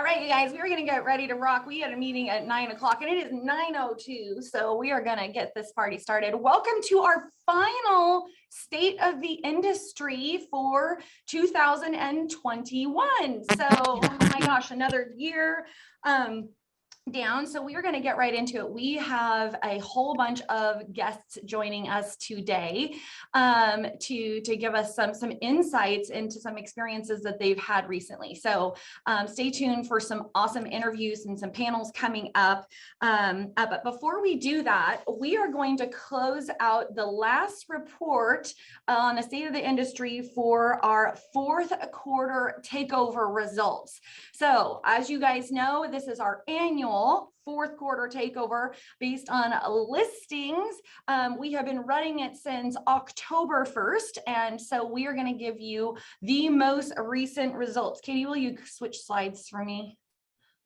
All right, you guys, we're going to get ready to rock. We had a meeting at 9 o'clock and it is 9:02. So we are going to get this party started. Welcome to our final State of the Industry for 2021. So, oh my gosh, another year down. So we are going to get right into it. We have a whole bunch of guests joining us today to give us some insights into some experiences that they've had recently. So stay tuned for some awesome interviews and some panels coming up. But before we do that, we are going to close out the last report on the state of the industry for our fourth quarter takeover results. So as you guys know, this is our annual fourth quarter takeover based on listings. We have been running it since October 1st. And so we are going to give you the most recent results. Katie, will you switch slides for me?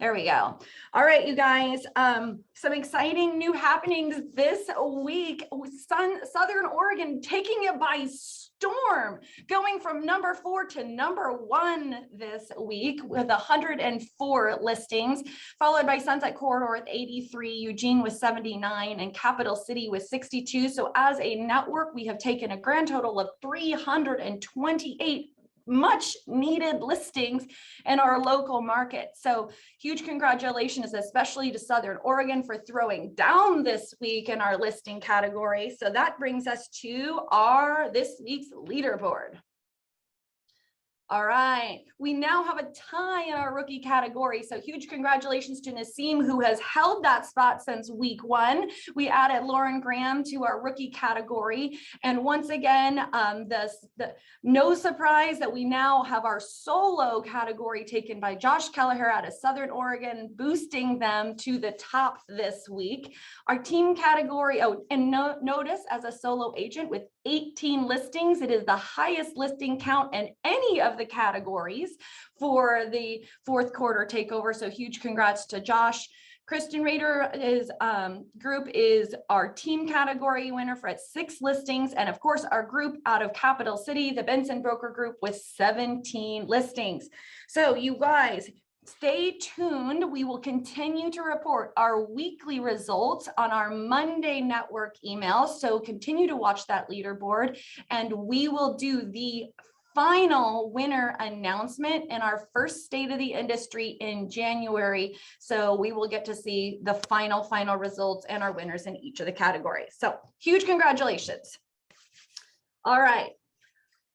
There we go. All right, you guys, some exciting new happenings this week. Southern Oregon taking it by storm, going from number 4 to number 1 this week with 104 listings, followed by Sunset Corridor with 83, Eugene with 79, and Capital City with 62. So as a network, we have taken a grand total of 328 much needed listings in our local market. So huge congratulations, especially to Southern Oregon for throwing down this week in our listing category. So that brings us to this week's leaderboard. All right, we now have a tie in our rookie category. So huge congratulations to Naseem, who has held that spot since week 1. We added Lauren Graham to our rookie category. And once again, no surprise that we now have our solo category taken by Josh Keller out of Southern Oregon, boosting them to the top this week. Our team category, notice as a solo agent with 18 listings, it is the highest listing count in any of the categories for the fourth quarter takeover. So huge congrats to Josh. Kristen Rader group is our team category winner for 6 listings. And of course, our group out of Capital City, the Benson Broker Group, with 17 listings. So you guys, stay tuned. We will continue to report our weekly results on our Monday network email. So continue to watch that leaderboard, and we will do the final winner announcement in our first State of the Industry in January. So we will get to see the final results and our winners in each of the categories. So huge congratulations. All right,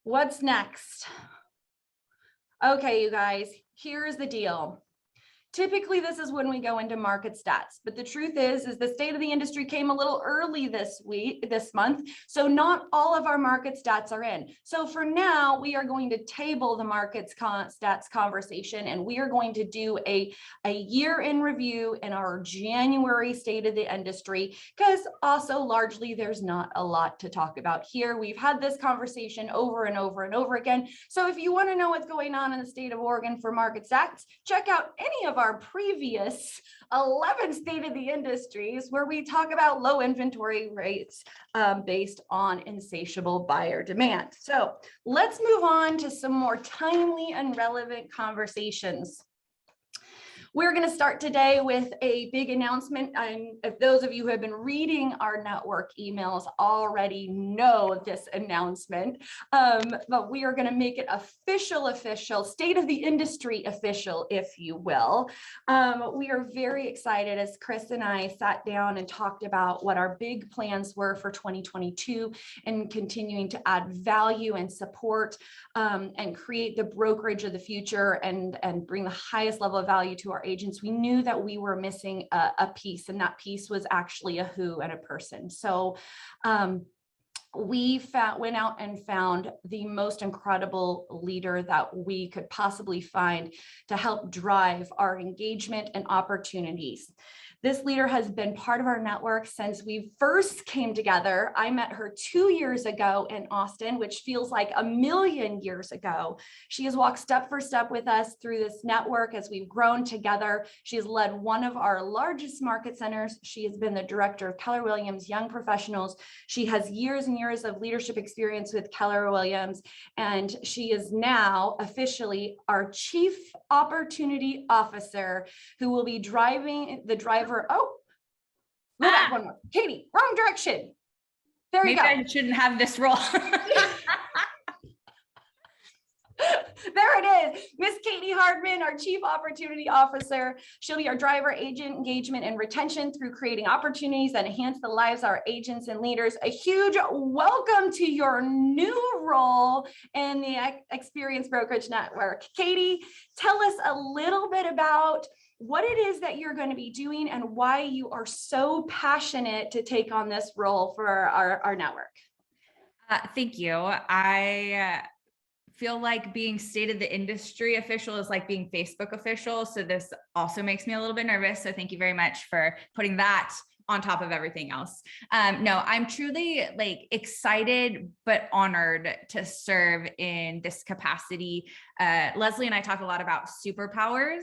what's next? Okay, you guys, here's the deal. Typically, this is when we go into market stats, but the truth is the State of the Industry came a little early this month, so not all of our market stats are in. So for now, we are going to table the market stats conversation, and we are going to do a year in review in our January State of the Industry, because also largely there's not a lot to talk about here. We've had this conversation over and over and over again. So if you want to know what's going on in the state of Oregon for market stats, check out any of our previous 11 State of the Industries where we talk about low inventory rates based on insatiable buyer demand. So let's move on to some more timely and relevant conversations. We're going to start today with a big announcement. If those of you who have been reading our network emails already know this announcement, but we are going to make it official, State of the Industry official, if you will. We are very excited as Chris and I sat down and talked about what our big plans were for 2022 and continuing to add value and support and create the brokerage of the future and bring the highest level of value to our agents. We knew that we were missing a piece, and that piece was actually a who and a person. So we went out and found the most incredible leader that we could possibly find to help drive our engagement and opportunities. This leader has been part of our network since we first came together. I met her 2 years ago in Austin, which feels like a million years ago. She has walked step for step with us through this network as we've grown together. She has led one of our largest market centers. She has been the director of Keller Williams Young Professionals. She has years and years of leadership experience with Keller Williams, and she is now officially our Chief Opportunity Officer, who will be driving the driver. Oh, go back one more. Katie, wrong direction. There we go. Maybe I shouldn't have this role. There it is. Miss Katie Hardman, our Chief Opportunity Officer. She'll be our driver, agent engagement, and retention through creating opportunities that enhance the lives of our agents and leaders. A huge welcome to your new role in the Xperience Brokerage Network. Katie, tell us a little bit about what it is that you're going to be doing and why you are so passionate to take on this role for our network. Thank you. I feel like being state of the industry official is like being Facebook official. So this also makes me a little bit nervous. So thank you very much for putting that on top of everything else. No, I'm truly like excited, but honored to serve in this capacity. Leslie and I talk a lot about superpowers.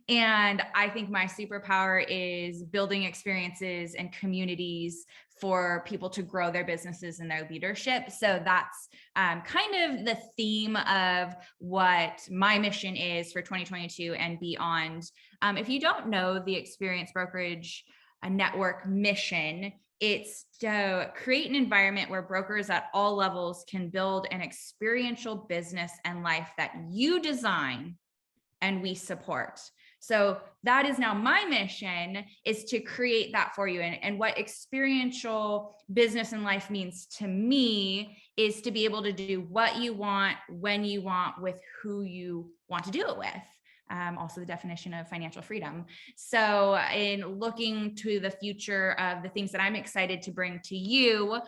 And I think my superpower is building experiences and communities for people to grow their businesses and their leadership. So that's kind of the theme of what my mission is for 2022 and beyond. If you don't know the Xperience Brokerage Network mission, it's to create an environment where brokers at all levels can build an experiential business and life that you design and we support. So that is now my mission, is to create that for you. And what experiential business and life means to me is to be able to do what you want, when you want, with who you want to do it with. Also the definition of financial freedom. So in looking to the future of the things that I'm excited to bring to you,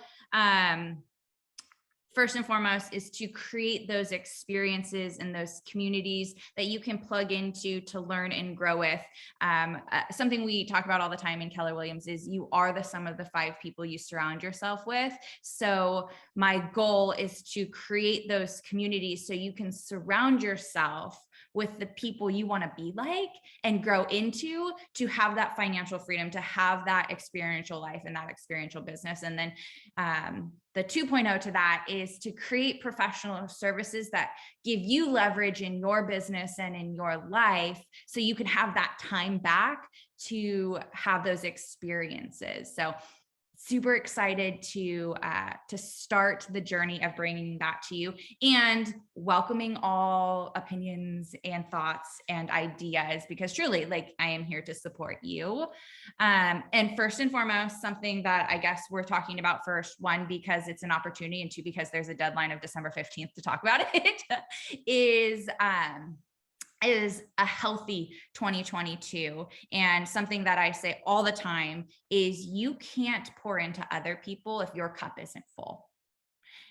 first and foremost is to create those experiences and those communities that you can plug into to learn and grow with. Something we talk about all the time in Keller Williams is you are the sum of the 5 people you surround yourself with. So my goal is to create those communities so you can surround yourself with the people you want to be like and grow into, to have that financial freedom, to have that experiential life and that experiential business. And then the 2.0 to that is to create professional services that give you leverage in your business and in your life, so you can have that time back to have those experiences. So super excited to start the journey of bringing that to you and welcoming all opinions and thoughts and ideas, because truly, like, I am here to support you. And first and foremost, something that I guess we're talking about first, one, because it's an opportunity, and two, because there's a deadline of December 15th to talk about it, is a healthy 2022. And something that I say all the time is you can't pour into other people if your cup isn't full.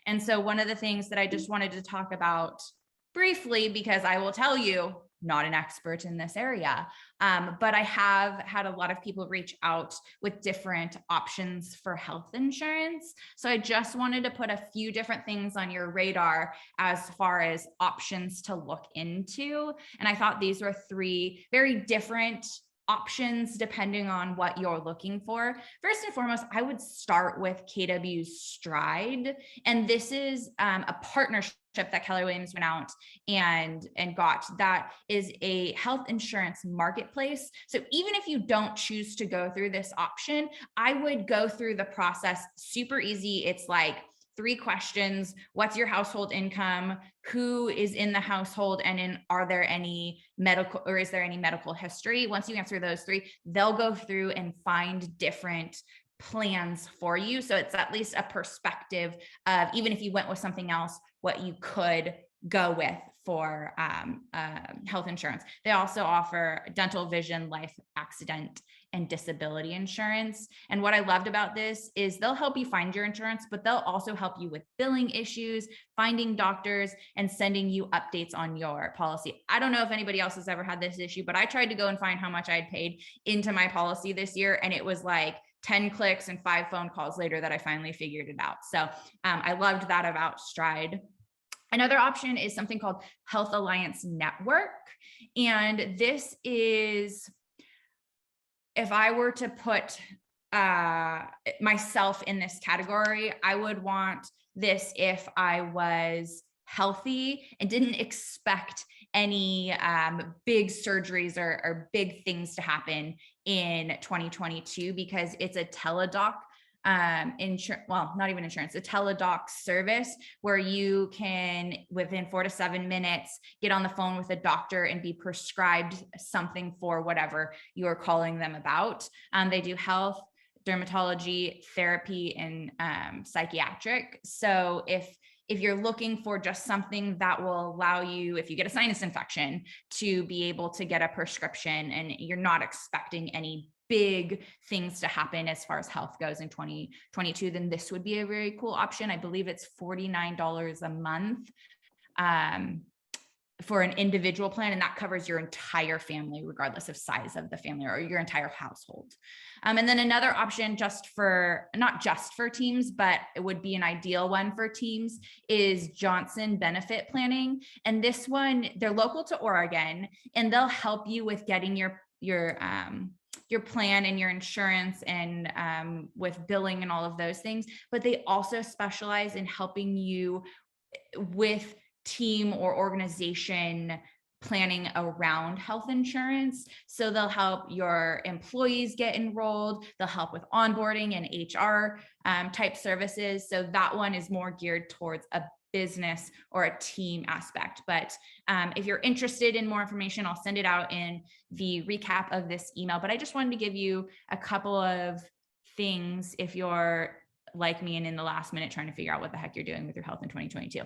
And so one of the things that I just wanted to talk about briefly, because I will tell you, not an expert in this area, but I have had a lot of people reach out with different options for health insurance. So I just wanted to put a few different things on your radar as far as options to look into. And I thought these were 3 very different options depending on what you're looking for. First and foremost, I would start with KW's Stride. And this is a partnership that Keller Williams went out and got. That is a health insurance marketplace. So even if you don't choose to go through this option, I would go through the process super easy. It's like 3 questions. What's your household income? Who is in the household? And are there any medical, or is there any medical history? Once you answer those 3, they'll go through and find different plans for you. So it's at least a perspective of, even if you went with something else, what you could go with for health insurance. They also offer dental, vision, life, accident, and disability insurance. And what I loved about this is they'll help you find your insurance, but they'll also help you with billing issues, finding doctors, and sending you updates on your policy. I don't know if anybody else has ever had this issue, but I tried to go and find how much I had paid into my policy this year, and it was like 10 clicks and 5 phone calls later that I finally figured it out. So I loved that about Stride. Another option is something called Health Alliance Network. And this is, if I were to put myself in this category, I would want this if I was healthy and didn't expect any big surgeries or big things to happen in 2022, because it's a teledoc not even insurance, a teledoc service where you can, within 4 to 7 minutes, get on the phone with a doctor and be prescribed something for whatever you are calling them about. They do health, dermatology, therapy, and psychiatric. So if you're looking for just something that will allow you, if you get a sinus infection, to be able to get a prescription and you're not expecting any big things to happen as far as health goes in 2022, then this would be a very cool option. I believe it's $49 a month for an individual plan, and that covers your entire family, regardless of size of the family or your entire household. And then another option, not just for teams, but it would be an ideal one for teams, is Johnson Benefit Planning. And this one, they're local to Oregon, and they'll help you with getting your plan and your insurance and with billing and all of those things. But they also specialize in helping you with team or organization planning around health insurance. So they'll help your employees get enrolled. They'll help with onboarding and HR type services. So that one is more geared towards a business or a team aspect. But if you're interested in more information, I'll send it out in the recap of this email. But I just wanted to give you a couple of things if you're like me and in the last minute trying to figure out what the heck you're doing with your health in 2022.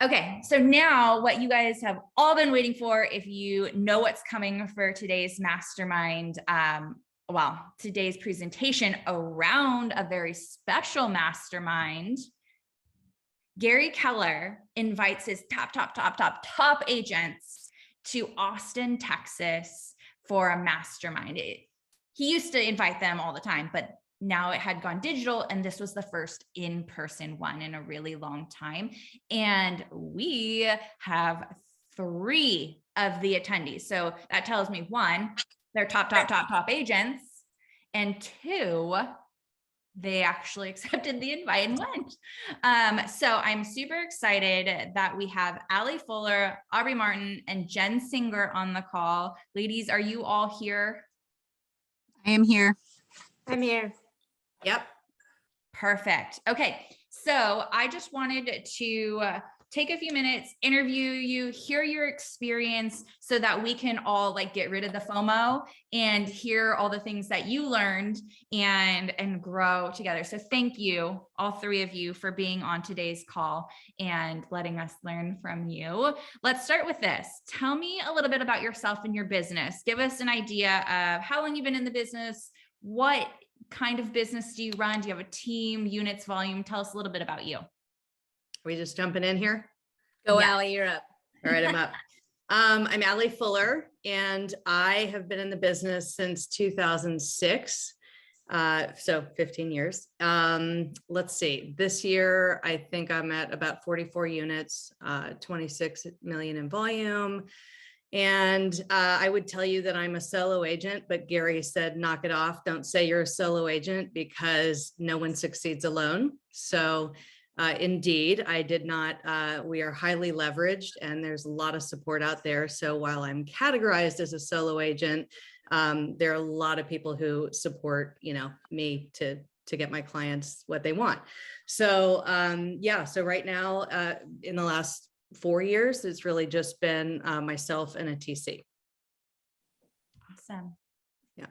Okay, so now what you guys have all been waiting for, if you know what's coming for today's mastermind, today's presentation around a very special mastermind, Gary Keller invites his top agents to Austin, Texas for a mastermind. He used to invite them all the time, but now it had gone digital, and this was the first in-person one in a really long time. And we have 3 of the attendees. So that tells me 1, they're top agents, and 2, they actually accepted the invite and went. So I'm super excited that we have Allie Fuller, Aubrey Martin, and Jen Singer on the call. Ladies, are you all here? I am here. I'm here. Yep. Perfect. Okay. So I just wanted to take a few minutes, interview you, hear your experience so that we can all get rid of the FOMO and hear all the things that you learned and grow together. So thank you, all 3 of you, for being on today's call and letting us learn from you. Let's start with this. Tell me a little bit about yourself and your business. Give us an idea of how long you've been in the business. What kind of business do you run? Do you have a team, units, volume? Tell us a little bit about you. Are we just jumping in here? Go, Yeah. Allie, you're up. All right, I'm up. I'm Allie Fuller, and I have been in the business since 2006. So 15 years. Let's see, this year, I think I'm at about 44 units, 26 million in volume. And I would tell you that I'm a solo agent, but Gary said, knock it off. Don't say you're a solo agent, because no one succeeds alone. So indeed, I did not. We are highly leveraged, and there's a lot of support out there. So while I'm categorized as a solo agent, there are a lot of people who support, me to get my clients what they want. So so right now, in the last 4 years, it's really just been myself and a TC. Awesome. Yeah.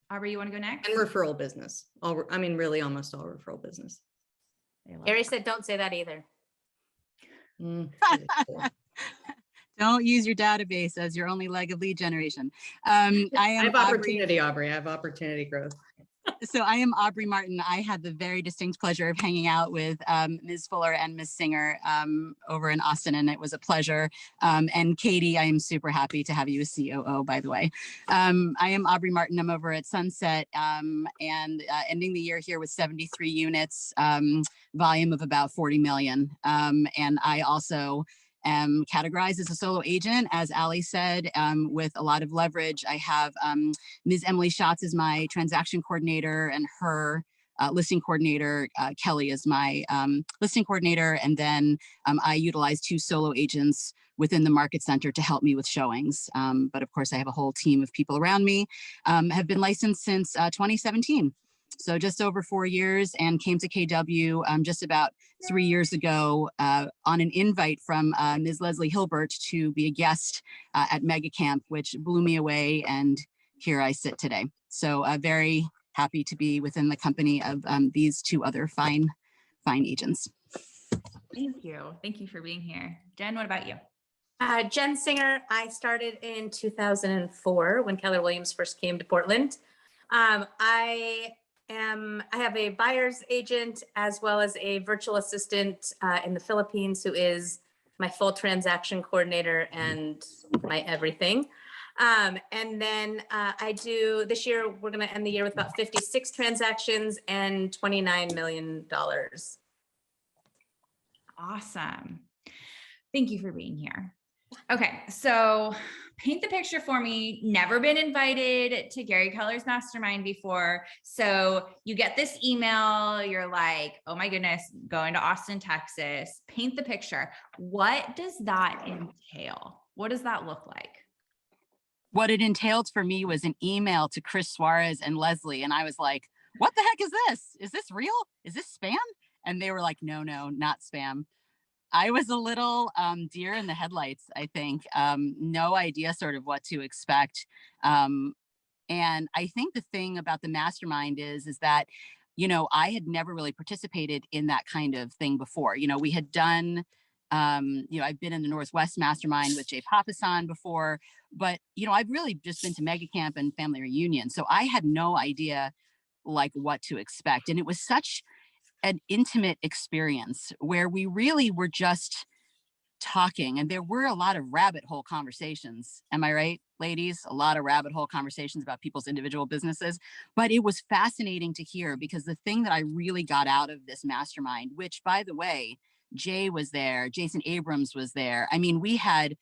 Aubrey, you want to go next? And referral business. Really almost all referral business. Gary said, don't say that either. Don't use your database as your only leg of lead generation. I I am have Aubrey. opportunity, Aubrey. I have opportunity growth. So I am Aubrey Martin. I had the very distinct pleasure of hanging out with Ms. Fuller and Ms. Singer over in Austin, and it was a pleasure. And Katie, I am super happy to have you as COO, by the way. I am Aubrey Martin. I'm over at Sunset and ending the year here with 73 units, volume of about 40 million. And I also am categorized as a solo agent, as Allie said, with a lot of leverage. I have Ms. Emily Schatz is my transaction coordinator, and her listing coordinator, Kelly, is my listing coordinator. And then I utilize 2 solo agents within the market center to help me with showings. But of course, I have a whole team of people around me. Have been licensed since 2017. So just over 4 years, and came to KW just about 3 years ago on an invite from Ms. Leslie Hilbert to be a guest at Mega Camp, which blew me away. And here I sit today. So very happy to be within the company of these 2 other fine agents. Thank you. Thank you for being here. Jen, what about you? Jen Singer. I started in 2004 when Keller Williams first came to Portland. I have a buyer's agent as well as a virtual assistant in the Philippines who is my full transaction coordinator and my everything. And then this year, we're going to end the year with about 56 transactions and $29 million. Awesome. Thank you for being here. Okay, so paint the picture for me. Never been invited to Gary Keller's Mastermind before. So you get this email, you're like, oh my goodness, going to Austin, Texas. Paint the picture. What does that entail? What does that look like? What it entailed for me was an email to Chris Suarez and Leslie. And I was like, what the heck is this? Is this real? Is this spam? And they were like, no, not spam. I was a little deer in the headlights, I think. No idea sort of what to expect. And I think the thing about the mastermind is that, I had never really participated in that kind of thing before. We had done, I've been in the Northwest Mastermind with Jay Papasan before, but, I've really just been to Mega Camp and Family Reunion. So I had no idea like what to expect. And it was such an intimate experience where we really were just talking, and there were a lot of rabbit hole conversations. Am I right, ladies? A lot of rabbit hole conversations about people's individual businesses. But it was fascinating to hear, because the thing that I really got out of this mastermind, which, by the way, Jay was there, Jason Abrams was there. I mean, we had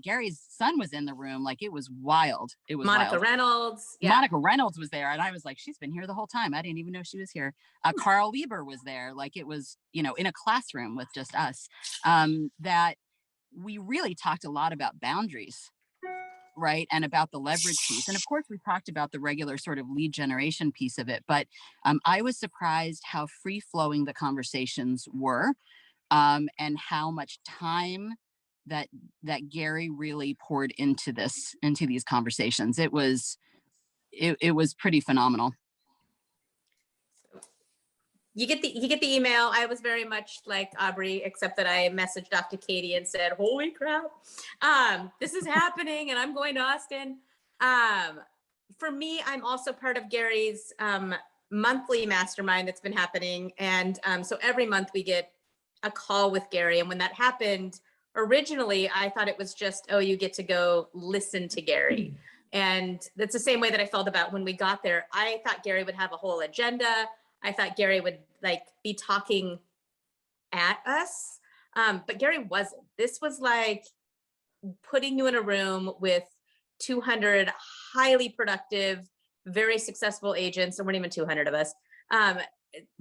Gary's son was in the room. Like, it was wild. It was Monica wild. Reynolds. Yeah. Monica Reynolds was there. And I was like, she's been here the whole time. I didn't even know she was here. Carl Lieber was there. Like, it was, in a classroom with just us, that we really talked a lot about boundaries, right? And about the leverage piece. And of course, we talked about the regular sort of lead generation piece of it. But I was surprised how free flowing the conversations were. And how much time that Gary really poured into these conversations. It was pretty phenomenal. You get the email. I was very much like Aubrey, except that I messaged Dr. Katie and said, holy crap, this is happening and I'm going to Austin. For me, I'm also part of Gary's monthly mastermind that's been happening. And so every month we get a call with Gary. And when that happened, originally, I thought it was just, oh, you get to go listen to Gary. And that's the same way that I felt about when we got there. I thought Gary would have a whole agenda. I thought Gary would be talking at us. But Gary wasn't. This was like putting you in a room with 200 highly productive, very successful agents. There weren't even 200 of us.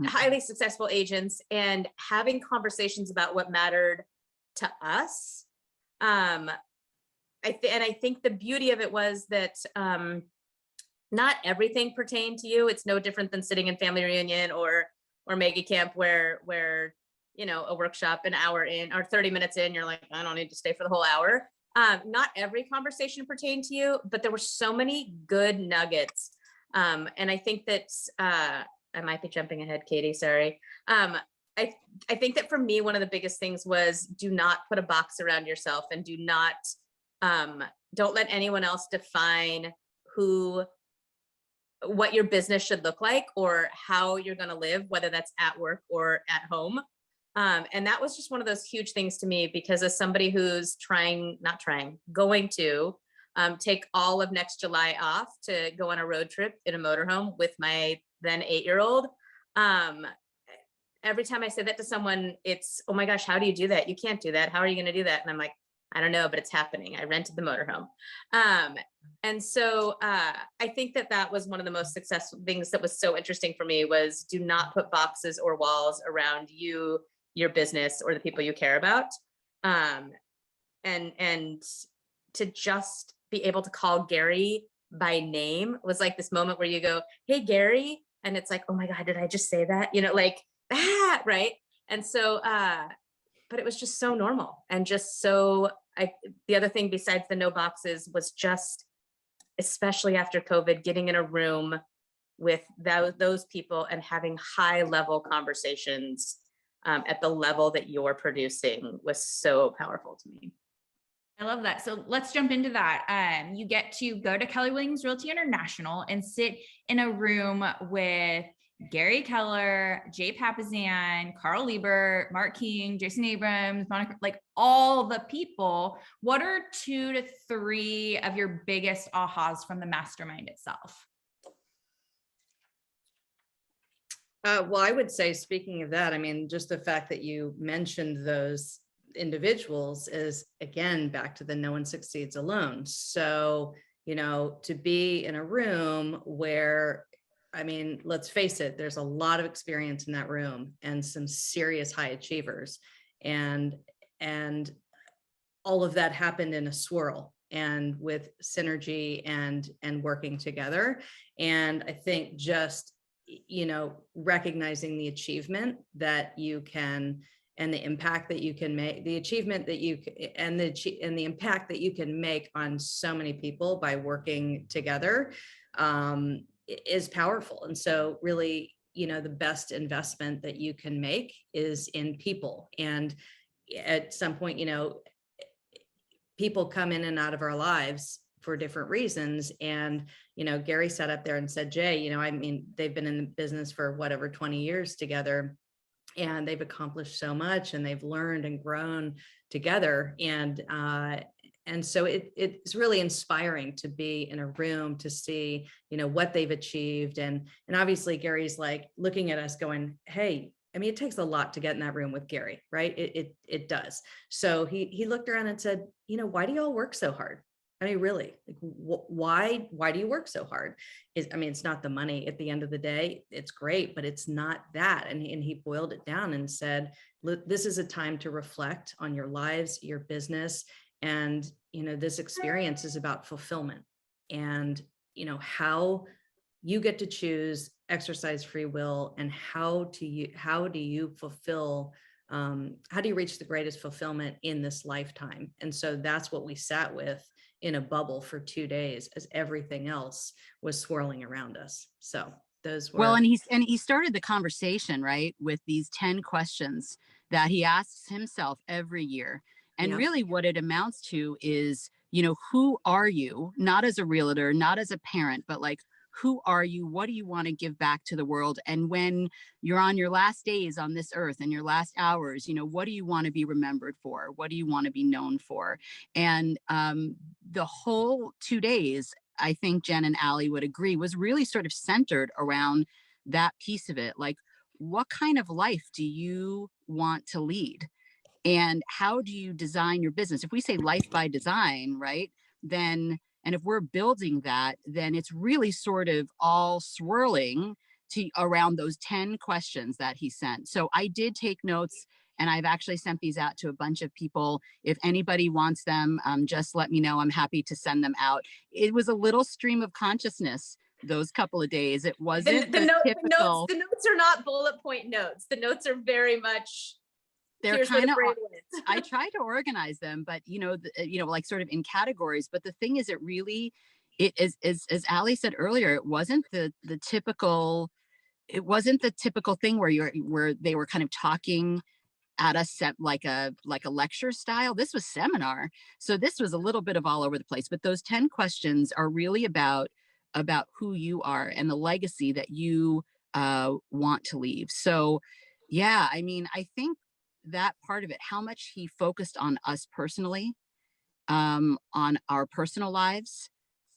Highly successful agents, and having conversations about what mattered to us. I think the beauty of it was that not everything pertained to you. It's no different than sitting in Family Reunion or Mega Camp where a workshop an hour in or 30 minutes in, you're like, I don't need to stay for the whole hour. Not every conversation pertained to you, but there were so many good nuggets. And I think that I might be jumping ahead, Katie, sorry. I think that for me, one of the biggest things was do not put a box around yourself, and do not, don't let anyone else define what your business should look like or how you're going to live, whether that's at work or at home. And that was just one of those huge things to me, because as somebody who's going to take all of next July off to go on a road trip in a motorhome with my then 8-year-old. Every time I say that to someone, it's, oh my gosh, how do you do that? You can't do that. How are you going to do that? And I'm like, I don't know, but it's happening. I rented the motorhome. And so I think that was one of the most successful things that was so interesting for me, was do not put boxes or walls around you, your business, or the people you care about. And to just be able to call Gary by name was like this moment where you go, hey, Gary. And it's like, oh my God, did I just say that? Like that, right? And so, but it was just so normal, and just so, the other thing besides the no boxes was just, especially after COVID, getting in a room with those people and having high level conversations at the level that you're producing was so powerful to me. I love that. So let's jump into that. You get to go to Keller Williams Realty International and sit in a room with Gary Keller, Jay Papasan, Carl Lieber, Mark King, Jason Abrams, Monica, like all the people. What are 2 to 3 of your biggest ahas from the mastermind itself? Well, I would say, speaking of that, I mean, just the fact that you mentioned those individuals is, again, back to the no one succeeds alone. So, to be in a room where, I mean, let's face it, there's a lot of experience in that room and some serious high achievers, and all of that happened in a swirl and with synergy and working together. And I think just, recognizing the achievement that you can, and the impact that you can make, the achievement that you and the impact that you can make on so many people by working together is powerful. And so really, the best investment that you can make is in people. And at some point, people come in and out of our lives for different reasons. And, Gary sat up there and said, Jay, I mean, they've been in the business for whatever, 20 years together, and they've accomplished so much, and they've learned and grown together. And so it's really inspiring to be in a room to see, what they've achieved. And obviously Gary's like looking at us going, hey, I mean, it takes a lot to get in that room with Gary, right? It does. So he looked around and said, why do y'all work so hard? I mean, really, like, why do you work so hard? It's not the money at the end of the day. It's great, but it's not that. And he boiled it down and said, look, this is a time to reflect on your lives, your business. And, this experience is about fulfillment, and, how you get to choose, exercise free will, and how do you fulfill, how do you reach the greatest fulfillment in this lifetime? And so that's what we sat with in a bubble for 2 days, as everything else was swirling around us. So those were, well, and he started the conversation, right, with these 10 questions that he asks himself every year. And Yeah. really what it amounts to is, who are you? Not as a realtor, not as a parent, but like, who are you? What do you want to give back to the world? And when you're on your last days on this earth and your last hours, what do you want to be remembered for? What do you want to be known for? And the whole 2 days, I think Jen and Allie would agree, was really sort of centered around that piece of it. Like, what kind of life do you want to lead? And how do you design your business? If we say life by design, right, then, and if we're building that, then it's really sort of all swirling to around those 10 questions that he sent. So I did take notes, and I've actually sent these out to a bunch of people. If anybody wants them, just let me know. I'm happy to send them out. It was a little stream of consciousness those couple of days. It wasn't The typical. notes are not bullet point notes. The notes are very much, They're here's where kind the of, brain is. I try to organize them, but like sort of in categories. But the thing is, it is, as Allie said earlier, it wasn't the typical it wasn't the typical thing where they were kind of talking at us set like a lecture style. This was seminar. So this was a little bit of all over the place, but those 10 questions are really about who you are and the legacy that you want to leave. So yeah, I mean, I think that part of it, how much he focused on us personally, on our personal lives,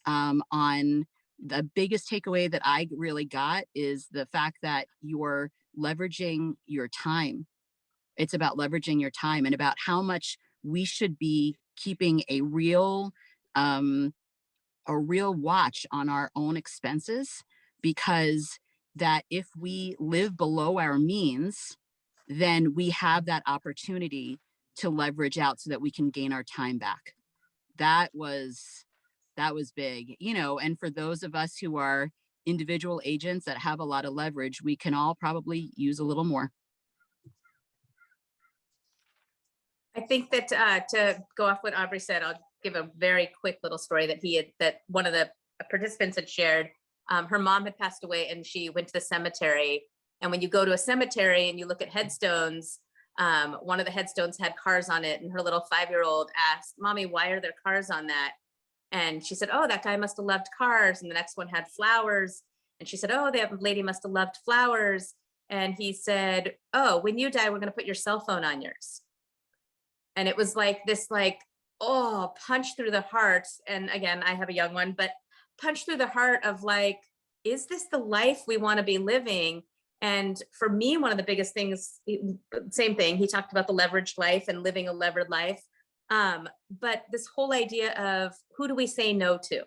on the biggest takeaway that I really got is the fact that you're leveraging your time. It's about leveraging your time and about how much we should be keeping um, a real watch on our own expenses, because that if we live below our means, then we have that opportunity to leverage out so that we can gain our time back. That was big, you know, and for those of us who are individual agents that have a lot of leverage, we can all probably use a little more. I think that to go off what Aubrey said, I'll give a very quick little story that one of the participants had shared. Her mom had passed away and she went to the cemetery. And when you go to a cemetery and you look at headstones, one of the headstones had cars on it. And her little 5-year-old asked, "Mommy, why are there cars on that?" And she said, "Oh, that guy must have loved cars." And the next one had flowers. And she said, "Oh, that lady must have loved flowers." And he said, "Oh, when you die, we're going to put your cell phone on yours." And it was like this, oh, punch through the heart. And again, I have a young one, but punch through the heart of is this the life we want to be living? And for me, one of the biggest things, same thing, he talked about the leveraged life and living a levered life. But this whole idea of who do we say no to,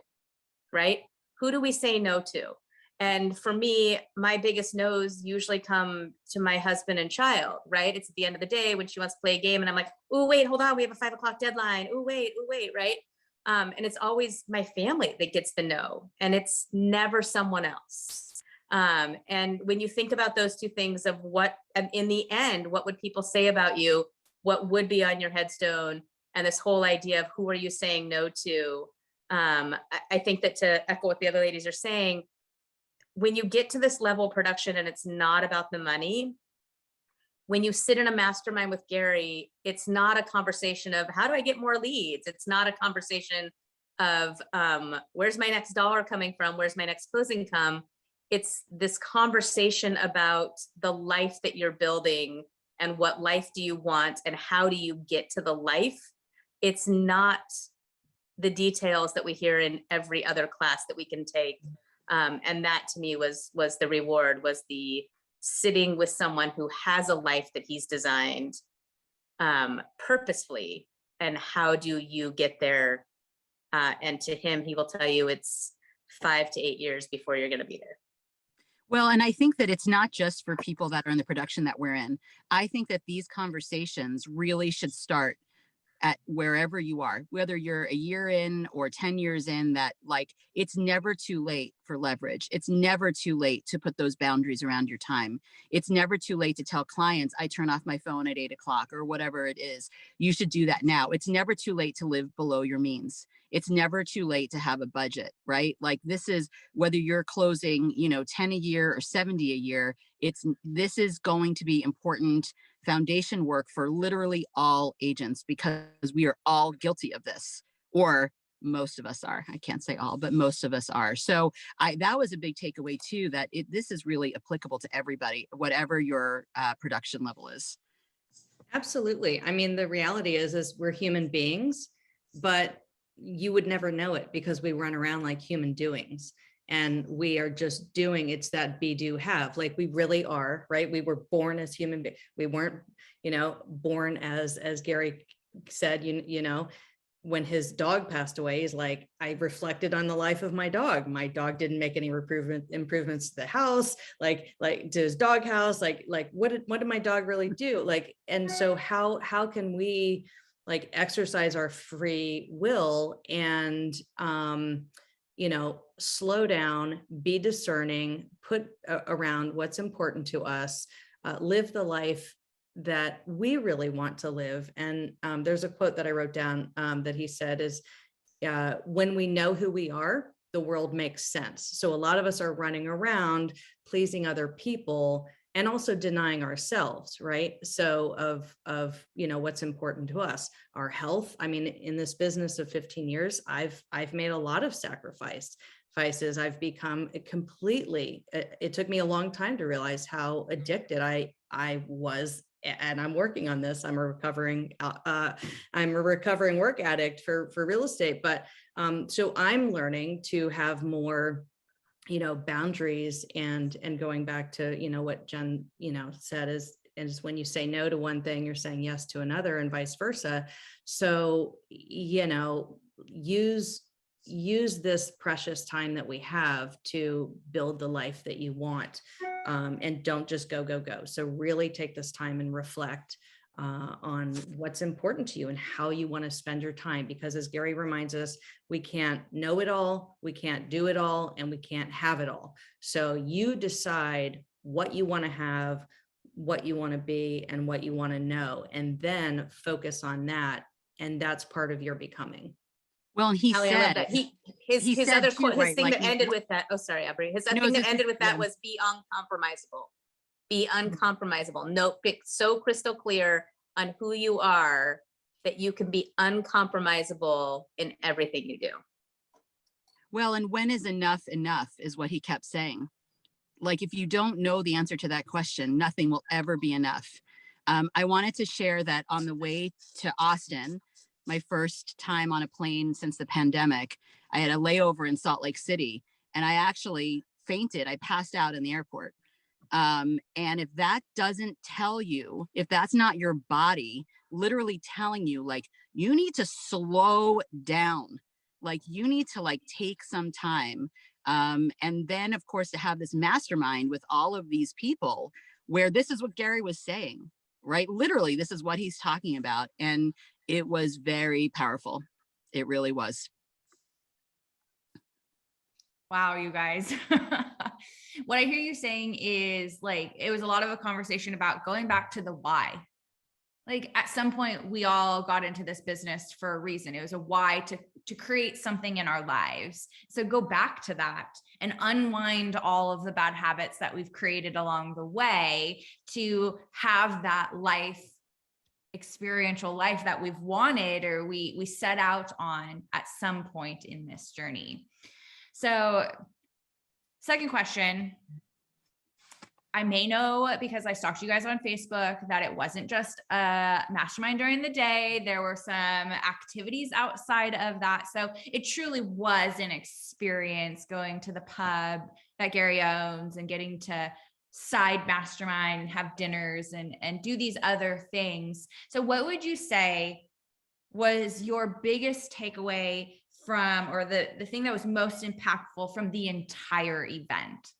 right? Who do we say no to? And for me, my biggest no's usually come to my husband and child, right? It's at the end of the day when she wants to play a game and I'm like, "Oh, wait, hold on. We have a 5 o'clock deadline. Oh, wait, right? And it's always my family that gets the no, and it's never someone else. And when you think about those two things of what, in the end, what would people say about you? What would be on your headstone? And this whole idea of who are you saying no to? I think that, to echo what the other ladies are saying, when you get to this level of production and it's not about the money, when you sit in a mastermind with Gary, it's not a conversation of how do I get more leads? It's not a conversation of where's my next dollar coming from? Where's my next closing come? It's this conversation about the life that you're building and what life do you want and how do you get to the life? It's not the details that we hear in every other class that we can take. And that to me was the reward, was the sitting with someone who has a life that he's designed purposefully. And how do you get there? And to him, he will tell you it's 5 to 8 years before you're going to be there. Well, and I think that it's not just for people that are in the production that we're in. I think that these conversations really should start at wherever you are, whether you're a year in or 10 years in, that it's never too late for leverage. It's never too late to put those boundaries around your time. It's never too late to tell clients, I turn off my phone at 8 o'clock or whatever it is. You should do that now. It's never too late to live below your means. It's never too late to have a budget, right? This is whether you're closing, 10 a year or 70 a year, this is going to be important foundation work for literally all agents, because we are all guilty of this, or most of us are. I can't say all, but most of us are. So that was a big takeaway too, that this is really applicable to everybody, whatever your production level is. Absolutely. I mean, the reality is we're human beings, but you would never know it because we run around like human doings. And we are just doing, it's that be, do, have, we really are, right? We were born as human beings. We weren't, born as Gary said, when his dog passed away, he's like, I reflected on the life of my dog. My dog didn't make any improvements to the house, like to his dog house, what did my dog really do? And so how can we exercise our free will and, slow down, be discerning, put around what's important to us, live the life that we really want to live. And there's a quote that I wrote down that he said is, when we know who we are, the world makes sense. So a lot of us are running around pleasing other people and also denying ourselves, right? So of what's important to us, our health. I mean, in this business of 15 years, I've made a lot of sacrifices. I've become completely, it took me a long time to realize how addicted I was, and I'm working on this. I'm a recovering work addict for real estate, but so I'm learning to have more, boundaries, and going back to, what Jen, said is when you say no to one thing, you're saying yes to another, and vice versa. So, use this precious time that we have to build the life that you want, and don't just go. So really take this time and reflect on what's important to you and how you want to spend your time, because as Gary reminds us, we can't know it all, we can't do it all, and we can't have it all. So you decide what you want to have, what you want to be, and what you want to know, and then focus on that. And that's part of your becoming. Well, and he Allie, I love said, that. His said other too, quote, his right, thing like, that ended with that. Oh, sorry, Aubrey. His No, thing that just- ended with that yeah. was be uncompromisable. Be uncompromisable. No, be so crystal clear on who you are that you can be uncompromisable in everything you do. Well, and when is enough is what he kept saying. Like, if you don't know the answer to that question, nothing will ever be enough. I wanted to share that on the way to Austin, my first time on a plane since the pandemic, I had a layover in Salt Lake City, and I actually fainted. I passed out in the airport. And if that doesn't tell you, if that's not your body literally telling you, like, you need to slow down, like you need to like take some time. And then of course to have this mastermind with all of these people where this is what Gary was saying, right? Literally, this is what he's talking about. And it was very powerful. It really was. Wow, you guys. What I hear you saying is like, it was a lot of a conversation about going back to the why. Like at some point we all got into this business for a reason. It was a why to create something in our lives. So go back to that and unwind all of the bad habits that we've created along the way to have that life, experiential life that we've wanted, or we set out on at some point in this journey. So second question, I may know because I stalked you guys on Facebook that it wasn't just a mastermind during the day. There were some activities outside of that. So it truly was an experience going to the pub that Gary owns and getting to side mastermind, have dinners and do these other things. So what would you say was your biggest takeaway from, or the thing that was most impactful from the entire event?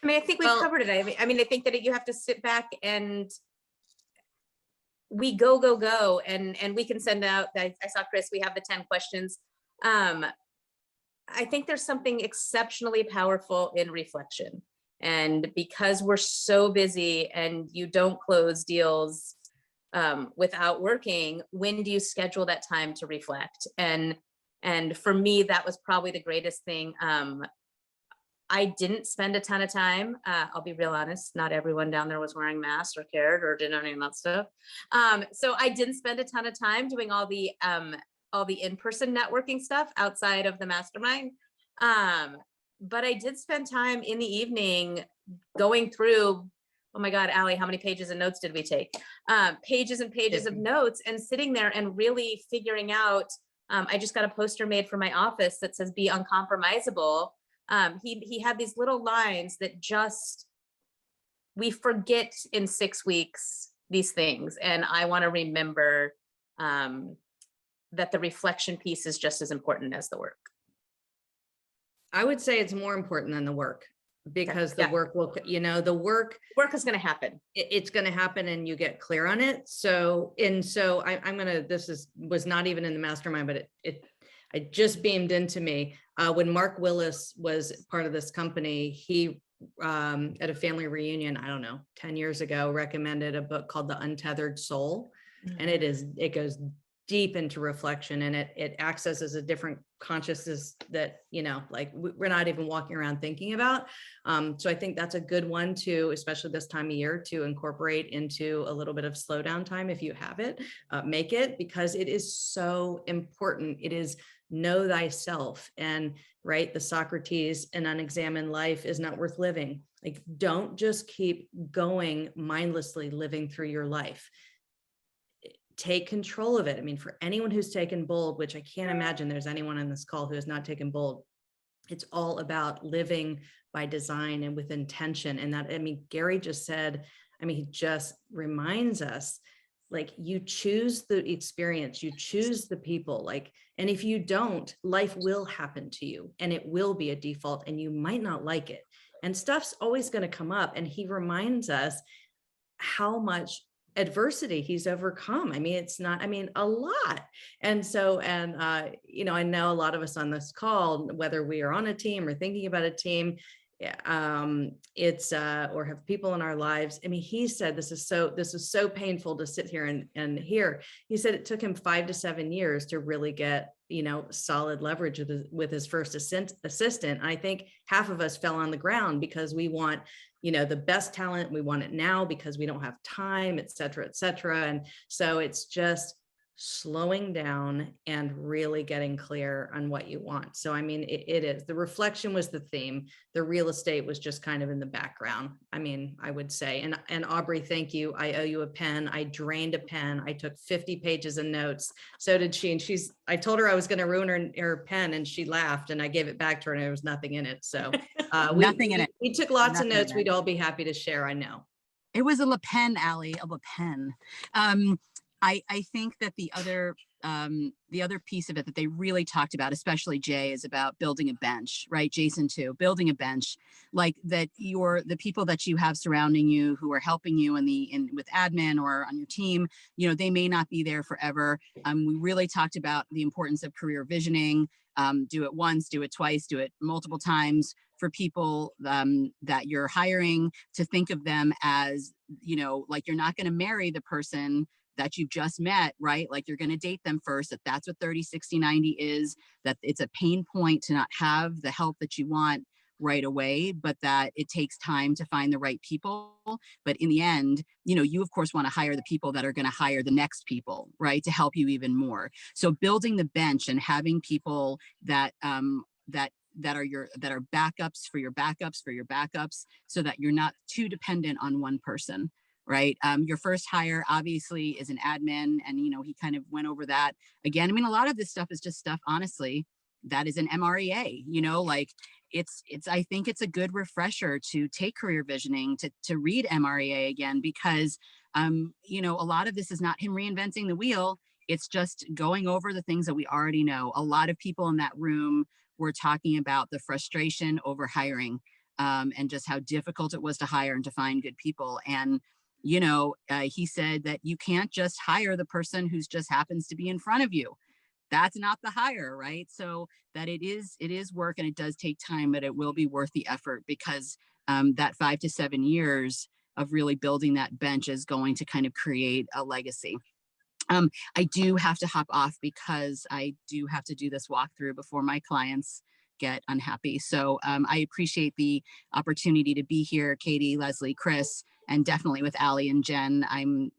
I mean, I think we've covered it. I mean, I think that you have to sit back and we go, and we can send out, I saw Chris, we have the 10 questions. I think there's something exceptionally powerful in reflection. And because we're so busy and you don't close deals without working, when do you schedule that time to reflect? And for me, that was probably the greatest thing. I didn't spend a ton of time. I'll be real honest. Not everyone down there was wearing masks or cared or did any of that stuff. So I didn't spend a ton of time doing all the in-person networking stuff outside of the mastermind. But I did spend time in the evening going through, oh my God, Allie, how many pages of notes did we take? Pages and pages of notes, and sitting there and really figuring out, I just got a poster made for my office that says be uncompromisable. He had these little lines that just, we forget in 6 weeks these things. And I want to remember that the reflection piece is just as important as the work. I would say it's more important than the work, because the work will, the work is going to happen. It's going to happen and you get clear on it. So I'm going to, was not even in the mastermind, but it just beamed into me. When Mark Willis was part of this company, he, at a family reunion, I don't know, 10 years ago, recommended a book called The Untethered Soul. Mm-hmm. And it goes deep into reflection, and it accesses a different consciousness that, like we're not even walking around thinking about. So I think that's a good one to, especially this time of year, to incorporate into a little bit of slowdown time. If you have it, make it, because it is so important. It is know thyself, and right, the Socrates, an unexamined life is not worth living. Like, don't just keep going mindlessly living through your life. Take control of it. I mean, for anyone who's taken bold, which I can't imagine there's anyone on this call who has not taken bold, it's all about living by design and with intention. And that, I mean, Gary just said, I mean, he just reminds us, like, you choose the experience, you choose the people, like, and if you don't, life will happen to you and it will be a default and you might not like it. And stuff's always going to come up. And he reminds us how much adversity he's overcome. I mean, it's not, I mean, a lot. And so, and, I know a lot of us on this call, whether we are on a team or thinking about a team, or have people in our lives. I mean, he said, this is so painful to sit here and hear. He said it took him 5 to 7 years to really get, solid leverage with his first assistant. I think half of us fell on the ground because we want, the best talent. We want it now because we don't have time, et cetera, et cetera. And so it's just slowing down and really getting clear on what you want. So, I mean, it is, the reflection was the theme. The real estate was just kind of in the background. I mean, I would say, and Aubrey, thank you. I owe you a pen. I drained a pen. I took 50 pages of notes. So did she. And I told her I was going to ruin her pen, and she laughed, and I gave it back to her and there was nothing in it. So nothing in it. We took lots Nothing of notes. We'd all be happy to share. I know. It was a Le Pen, Allie, a Le Pen. I think that the other piece of it that they really talked about, especially Jay, is about building a bench, right? Jason too, building a bench, like that the people that you have surrounding you who are helping you with admin or on your team, they may not be there forever. We really talked about the importance of career visioning. Do it once, do it twice, do it multiple times for people that you're hiring, to think of them as, like you're not going to marry the person that you've just met, right? Like you're going to date them first, that's what 30, 60, 90 is, that it's a pain point to not have the help that you want right away, but that it takes time to find the right people. But in the end, you of course want to hire the people that are going to hire the next people, right? To help you even more. So building the bench and having people that are backups for your backups, so that you're not too dependent on one person. Right. Your first hire obviously is an admin, and, he kind of went over that again. I mean, a lot of this stuff is just stuff, honestly, that is an MREA, like I think it's a good refresher to take career visioning, to read MREA again, because, a lot of this is not him reinventing the wheel. It's just going over the things that we already know. A lot of people in that room were talking about the frustration over hiring, and just how difficult it was to hire and to find good people. And he said that you can't just hire the person who's just happens to be in front of you. That's not the hire, right? So that it is work, and it does take time, but it will be worth the effort, because that 5 to 7 years of really building that bench is going to kind of create a legacy. I do have to hop off because I do have to do this walkthrough before my clients get unhappy. So I appreciate the opportunity to be here, Katie, Leslie, Chris, and definitely with Allie and Jen.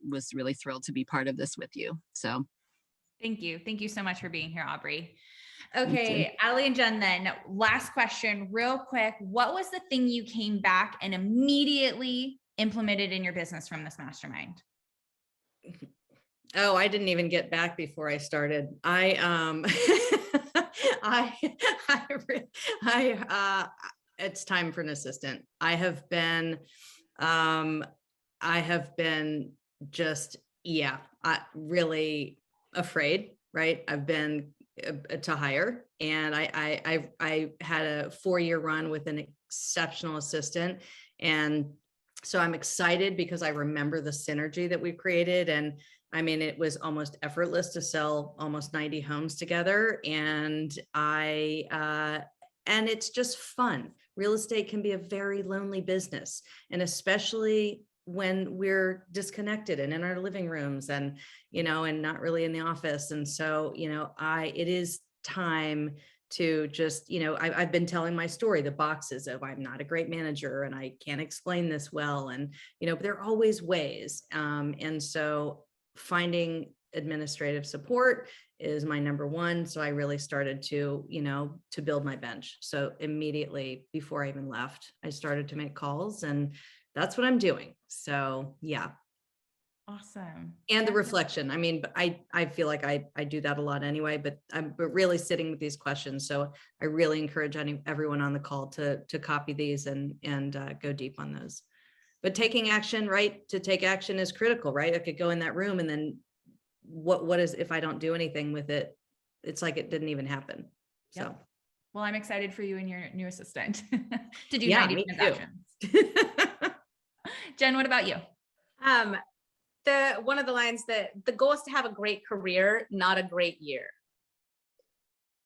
Was really thrilled to be part of this with you. So thank you. Thank you so much for being here, Aubrey. Okay, Allie and Jen, then last question real quick. What was the thing you came back and immediately implemented in your business from this mastermind? Oh, I didn't even get back before I started. It's time for an assistant. I have been just, really afraid, right? I've been to hire, and I had a 4-year run with an exceptional assistant. And so I'm excited because I remember the synergy that we've created. And I mean, it was almost effortless to sell almost 90 homes together. And it's just fun. Real estate can be a very lonely business. And especially when we're disconnected and in our living rooms and, and not really in the office. And so, it is time to just, I've been telling my story, the boxes of I'm not a great manager and I can't explain this well. And, but there are always ways. And so finding administrative support is my number one. So I really started to, to build my bench. So immediately before I even left, I started to make calls, and that's what I'm doing. So yeah. Awesome. And the reflection. I mean, I feel like I do that a lot anyway, but I'm really sitting with these questions. So I really encourage everyone on the call to copy these and go deep on those. But taking action, right? To take action is critical, right? I could go in that room and then what is, if I don't do anything with it, it's like it didn't even happen. Yep. So. Well, I'm excited for you and your new assistant to do 90 me transactions. Jen, what about you? One of the lines that the goal is to have a great career, not a great year.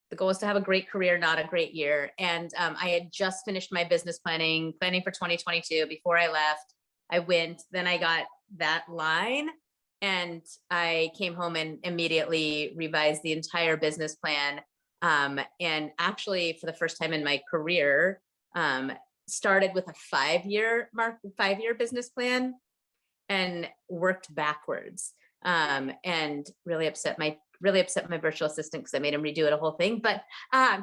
The goal is to have a great career, not a great year. And I had just finished my business planning for 2022. Before I left, I went, then I got that line, and I came home and immediately revised the entire business plan. And actually, for the first time in my career, started with a 5-year business plan and worked backwards, and really upset my virtual assistant because I made him redo it a whole thing. But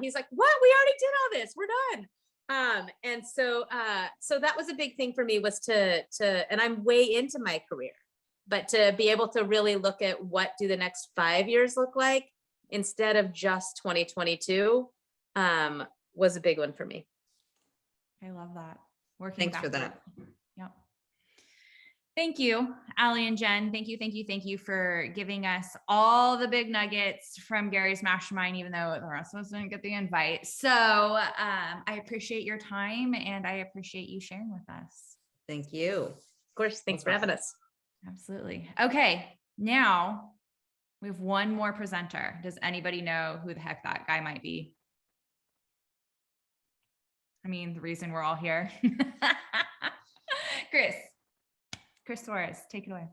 he's like, "What? We already did all this. We're done." And so that was a big thing for me, was to and I'm way into my career, but to be able to really look at what do the next 5 years look like instead of just 2022 was a big one for me. I love that. Thanks for that. Yep. Thank you, Allie and Jen. Thank you for giving us all the big nuggets from Gary's Mastermind, even though the rest of us didn't get the invite. So I appreciate your time, and I appreciate you sharing with us. Thank you. Of course. Thanks for having us. Absolutely. Okay. Now we have one more presenter. Does anybody know who the heck that guy might be? I mean, the reason we're all here. Chris Suarez, take it away.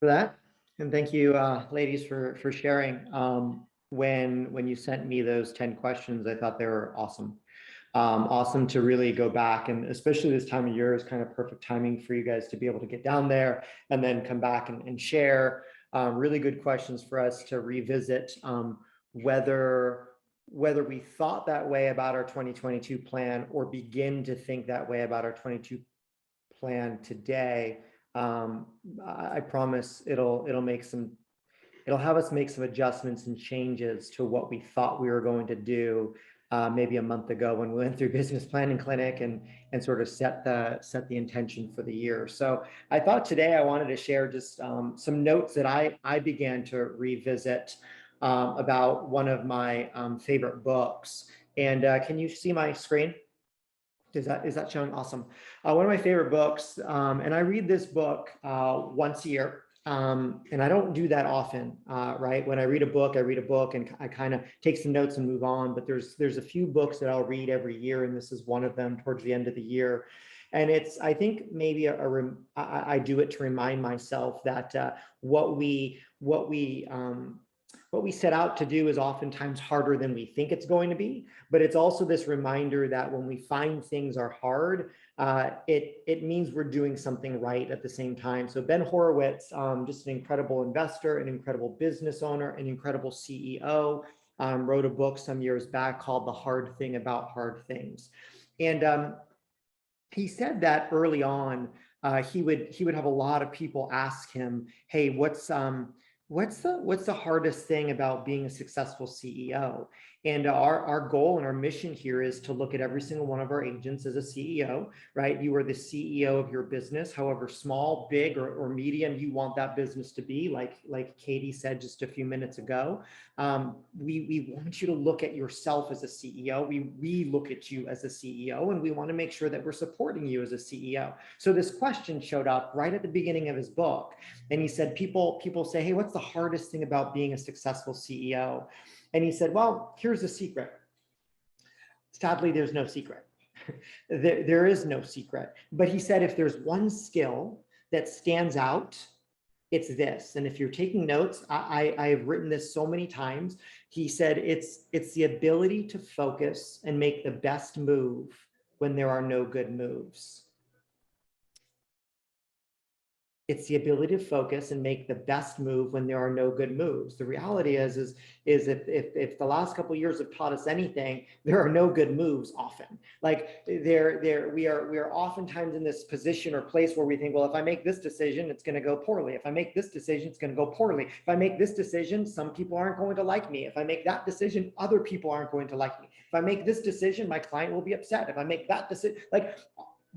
For that. And thank you, ladies, for sharing. When you sent me those 10 questions, I thought they were awesome. Awesome to really go back, and especially this time of year is kind of perfect timing for you guys to be able to get down there and then come back and share. Really good questions for us to revisit, whether we thought that way about our 2022 plan or begin to think that way about our 22 plan today. I promise it'll have us make some adjustments and changes to what we thought we were going to do maybe a month ago when we went through business planning clinic and sort of set the intention for the year. So I thought today I wanted to share just some notes that I began to revisit about one of my favorite books. And can you see my screen? Is that showing? Awesome. One of my favorite books, and I read this book once a year, and I don't do that often, right? When I read a book and I kind of take some notes and move on, but there's a few books that I'll read every year, and this is one of them towards the end of the year. And it's, I think maybe I do it to remind myself that what we set out to do is oftentimes harder than we think it's going to be, but it's also this reminder that when we find things are hard, it means we're doing something right at the same time. So Ben Horowitz, just an incredible investor, an incredible business owner, an incredible CEO, wrote a book some years back called The Hard Thing About Hard Things. And he said that early on, he would have a lot of people ask him, hey, what's the hardest thing about being a successful CEO? And our goal and our mission here is to look at every single one of our agents as a CEO, right? You are the CEO of your business, however small, big, or medium you want that business to be. Like Katie said just a few minutes ago, we want you to look at yourself as a CEO. We look at you as a CEO, and we want to make sure that we're supporting you as a CEO. So this question showed up right at the beginning of his book, and he said, people say, hey, what's the hardest thing about being a successful CEO? And he said, well, here's the secret. Sadly, there's no secret. there is no secret. But he said, if there's one skill that stands out, it's this. And if you're taking notes, I've written this so many times. He said, it's the ability to focus and make the best move when there are no good moves. It's the ability to focus and make the best move when there are no good moves. The reality is if the last couple of years have taught us anything, there are no good moves often. Like we are oftentimes in this position or place where we think, well, if I make this decision, it's going to go poorly. If I make this decision, it's going to go poorly. If I make this decision, some people aren't going to like me. If I make that decision, other people aren't going to like me. If I make this decision, my client will be upset. If I make that decision, like,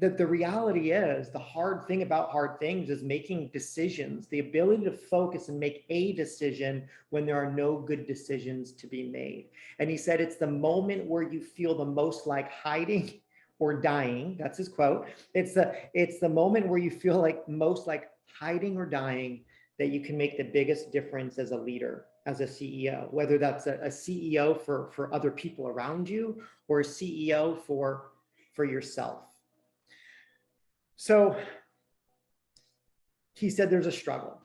the reality is, the hard thing about hard things is making decisions, the ability to focus and make a decision when there are no good decisions to be made. And he said, it's the moment where you feel the most like hiding or dying. That's his quote. It's the moment where you feel like most like hiding or dying that you can make the biggest difference as a leader, as a CEO, whether that's a CEO for other people around you or a CEO for yourself. So he said there's a struggle.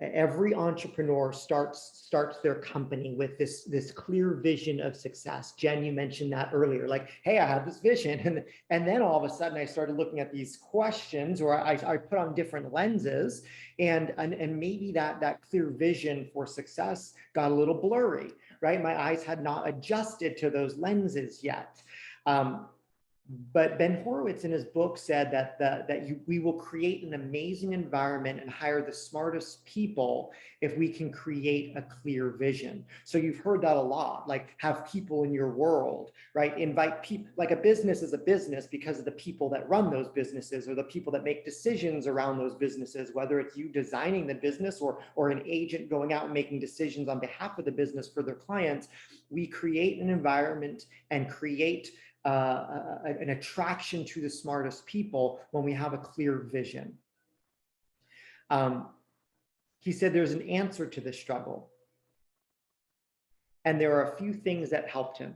Every entrepreneur starts their company with this clear vision of success. Jen, you mentioned that earlier, like, hey, I have this vision. And then all of a sudden I started looking at these questions, or I put on different lenses, and maybe that clear vision for success got a little blurry, right? My eyes had not adjusted to those lenses yet. But Ben Horowitz in his book said that we will create an amazing environment and hire the smartest people if we can create a clear vision. So you've heard that a lot, like have people in your world, right? Invite people, like a business is a business because of the people that run those businesses or the people that make decisions around those businesses, whether it's you designing the business or an agent going out and making decisions on behalf of the business for their clients. We create an environment and create an attraction to the smartest people when we have a clear vision. He said there's an answer to this struggle. And there are a few things that helped him.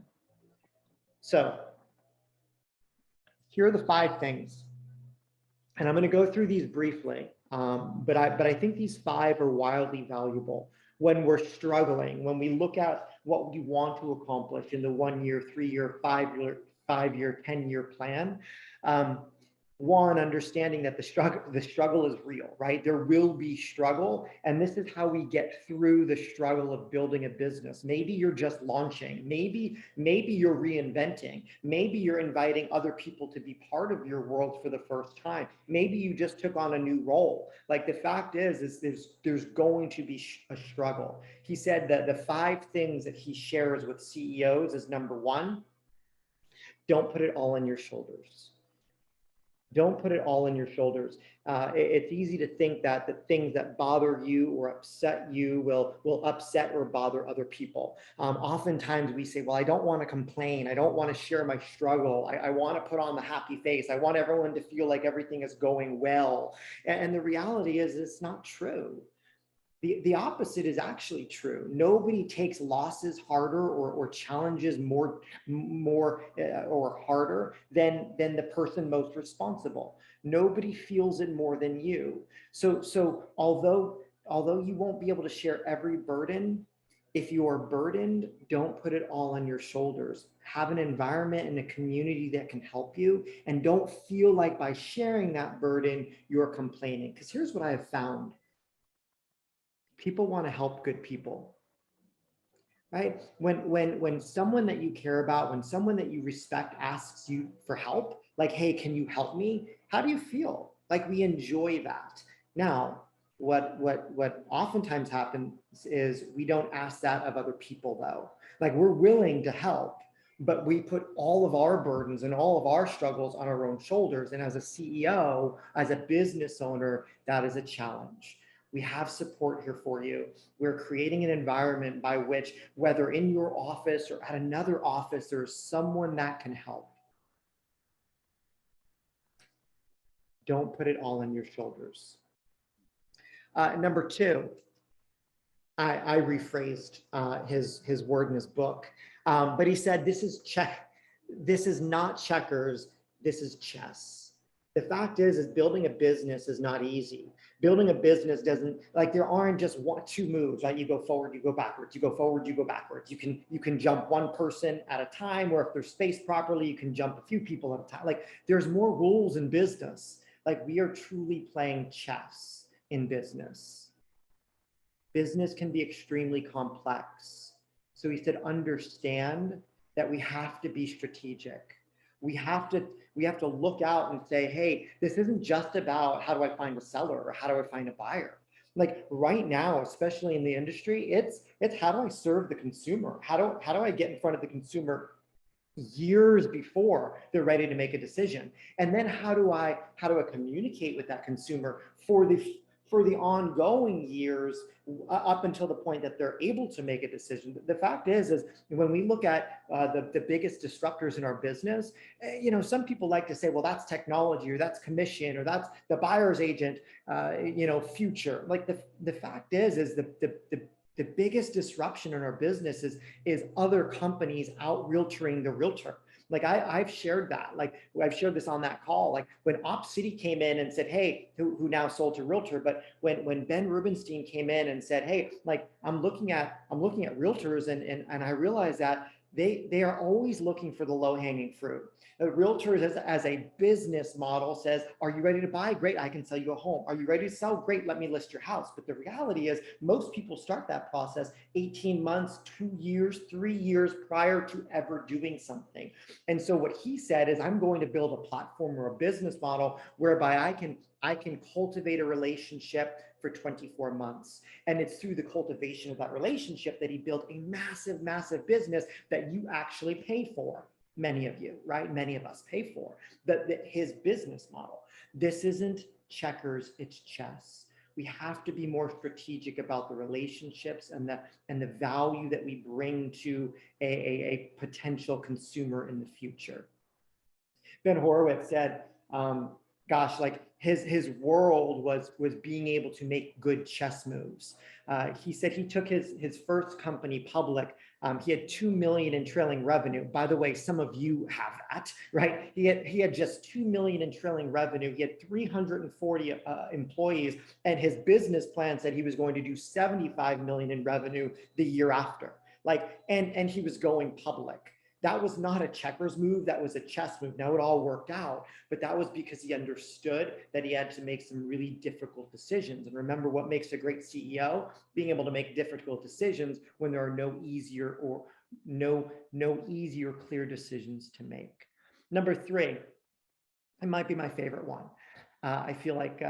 So here are the 5 things. And I'm going to go through these briefly, but I think these 5 are wildly valuable when we're struggling, when we look at what we want to accomplish in the 1 year, 3 year, 5 year, 10-year plan. One, understanding that the struggle is real, right? There will be struggle. And this is how we get through the struggle of building a business. Maybe you're just launching. Maybe you're reinventing. Maybe you're inviting other people to be part of your world for the first time. Maybe you just took on a new role. Like the fact is there's going to be a struggle. He said that the 5 things that he shares with CEOs is number 1, don't put it all on your shoulders. Don't put it all on your shoulders. It's easy to think that the things that bother you or upset you will upset or bother other people. Oftentimes we say, well, I don't want to complain. I don't want to share my struggle. I want to put on the happy face. I want everyone to feel like everything is going well. And the reality is it's not true. The opposite is actually true. Nobody takes losses harder or challenges more or harder than the person most responsible. Nobody feels it more than you. So although you won't be able to share every burden, if you are burdened, don't put it all on your shoulders. Have an environment and a community that can help you, and don't feel like by sharing that burden, you're complaining. Because here's what I have found. People want to help good people, right? When someone that you care about, when someone that you respect asks you for help, like, hey, can you help me? How do you feel? Like, we enjoy that. Now, what oftentimes happens is we don't ask that of other people though. Like, we're willing to help, but we put all of our burdens and all of our struggles on our own shoulders. And as a CEO, as a business owner, that is a challenge. We have support here for you. We're creating an environment by which, whether in your office or at another office, there's someone that can help. Don't put it all on your shoulders. Number 2, I rephrased his word in his book, but he said, this is not checkers, this is chess. The fact is building a business is not easy. Building a business doesn't, like, there aren't just two moves, right? You go forward, you go backwards, you go forward, you go backwards. You can jump one person at a time, or if they're spaced properly, you can jump a few people at a time. Like, there's more rules in business. Like, we are truly playing chess in business. Business can be extremely complex. So he said, understand that we have to be strategic. We have to look out and say, hey, this isn't just about how do I find a seller or how do I find a buyer. Like, right now, especially in the industry, it's how do I serve the consumer? How do I get in front of the consumer years before they're ready to make a decision? And then how do I communicate with that consumer for the ongoing years up until the point that they're able to make a decision? The fact is when we look at the biggest disruptors in our business, some people like to say, well, that's technology, or that's commission, or that's the buyer's agent, future. Like, the fact is the biggest disruption in our business is other companies out realtoring the realtor. Like, I've shared that. Like, I've shared this on that call. Like, when Op City came in and said, hey, who now sold to Realtor, but when Ben Rubenstein came in and said, hey, like, I'm looking at realtors, and I realized that they are always looking for the low-hanging fruit. Realtors as a business model says, are you ready to buy? Great, I can sell you a home. Are you ready to sell? Great, let me list your house. But the reality is most people start that process 18 months, 2 years, 3 years prior to ever doing something. And so what he said is, I'm going to build a platform or a business model whereby I can cultivate a relationship for 24 months. And it's through the cultivation of that relationship that he built a massive, massive business that you actually pay for. Many of you, right? Many of us pay for his business model. This isn't checkers, it's chess. We have to be more strategic about the relationships and the value that we bring to a potential consumer in the future. Ben Horowitz said, like, his world was being able to make good chess moves. He said he took his first company public. He had 2 million in trailing revenue. By the way, some of you have that, right? He had just 2 million in trailing revenue. He had 340 employees, and his business plan said he was going to do 75 million in revenue the year after. Like, and he was going public. That was not a checkers move, that was a chess move. Now, it all worked out, but that was because he understood that he had to make some really difficult decisions. And remember, what makes a great CEO? Being able to make difficult decisions when there are no easier clear decisions to make. Number 3, it might be my favorite one. I feel like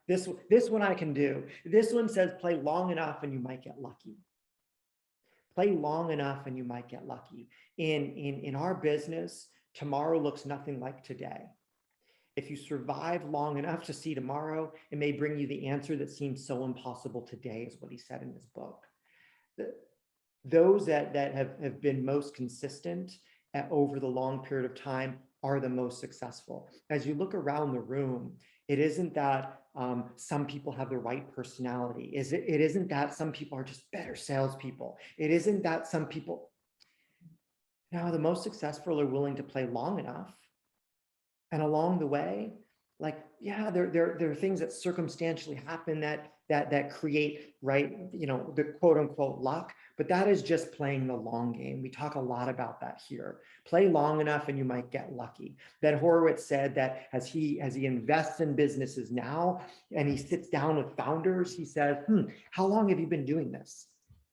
this one I can do. This one says, play long enough and you might get lucky. Play long enough and you might get lucky. In our business, tomorrow looks nothing like today. If you survive long enough to see tomorrow, it may bring you the answer that seems so impossible today, is what he said in his book. Those that have been most consistent over the long period of time are the most successful. As you look around the room, it isn't that some people have the right personality. It isn't that some people are just better salespeople. It isn't that some people. Now, the most successful are willing to play long enough, and along the way, like, yeah, there are things that circumstantially happen that create, right, the quote unquote luck, but that is just playing the long game. We talk a lot about that here. Play long enough and you might get lucky. Ben Horowitz said that as he invests in businesses now and he sits down with founders, he says, how long have you been doing this?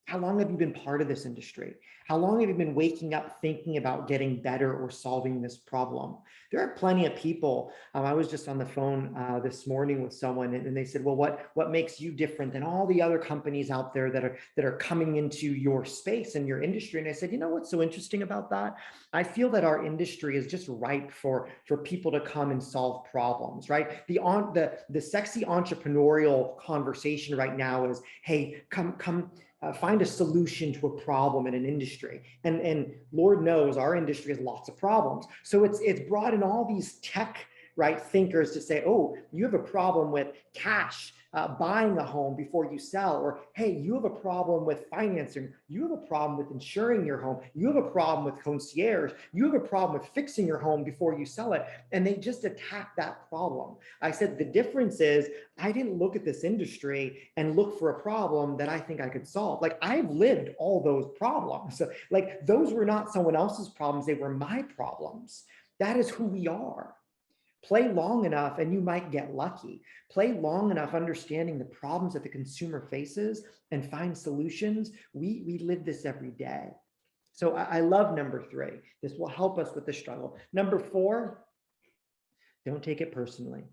How long have you been part of this industry? How long have you been waking up thinking about getting better or solving this problem? There are plenty of people. I was just on the phone this morning with someone, and they said, well, what makes you different than all the other companies out there that are coming into your space and your industry? And I said, what's so interesting about that? I feel that our industry is just ripe for people to come and solve problems, right? The sexy entrepreneurial conversation right now is, hey, come. Find a solution to a problem in an industry. And Lord knows our industry has lots of problems. So it's brought in all these tech right, thinkers to say, oh, you have a problem with cash, buying a home before you sell, or hey, you have a problem with financing, you have a problem with insuring your home, you have a problem with concierge, you have a problem with fixing your home before you sell it. And they just attack that problem. I said, the difference is I didn't look at this industry and look for a problem that I think I could solve. Like, I've lived all those problems. So, like, those were not someone else's problems, they were my problems. That is who we are. Play long enough and you might get lucky. Play long enough understanding the problems that the consumer faces and find solutions. We live this every day. So I love number 3. This will help us with the struggle. Number 4, don't take it personally.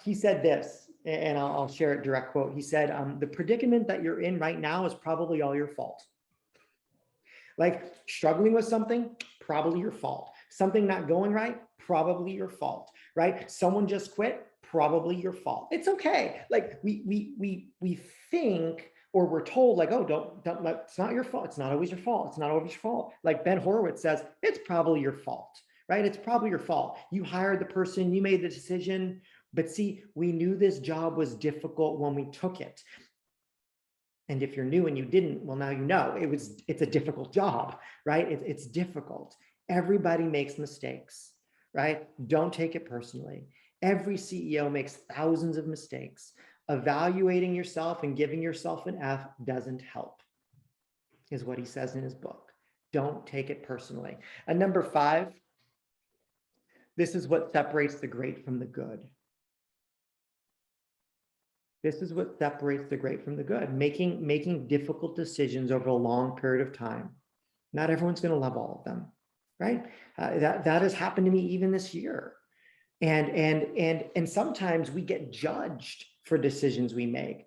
He said this, and I'll share it direct quote. He said, the predicament that you're in right now is probably all your fault. Like, struggling with something, probably your fault. Something not going right, probably your fault, right? Someone just quit, probably your fault. It's okay. Like, we think, or we're told, like, oh, don't let, it's not your fault. It's not always your fault. It's not always your fault. Like Ben Horowitz says, it's probably your fault, right? It's probably your fault. You hired the person, you made the decision, but see, we knew this job was difficult when we took it. And if you're new and you didn't, well, now you know it's a difficult job, right? It's difficult. Everybody makes mistakes, right? Don't take it personally. Every CEO makes thousands of mistakes. Evaluating yourself and giving yourself an F doesn't help, is what he says in his book. Don't take it personally. And number 5, this is what separates the great from the good. This is what separates the great from the good. Making difficult decisions over a long period of time. Not everyone's going to love all of them, right? That has happened to me even this year. And sometimes we get judged for decisions we make.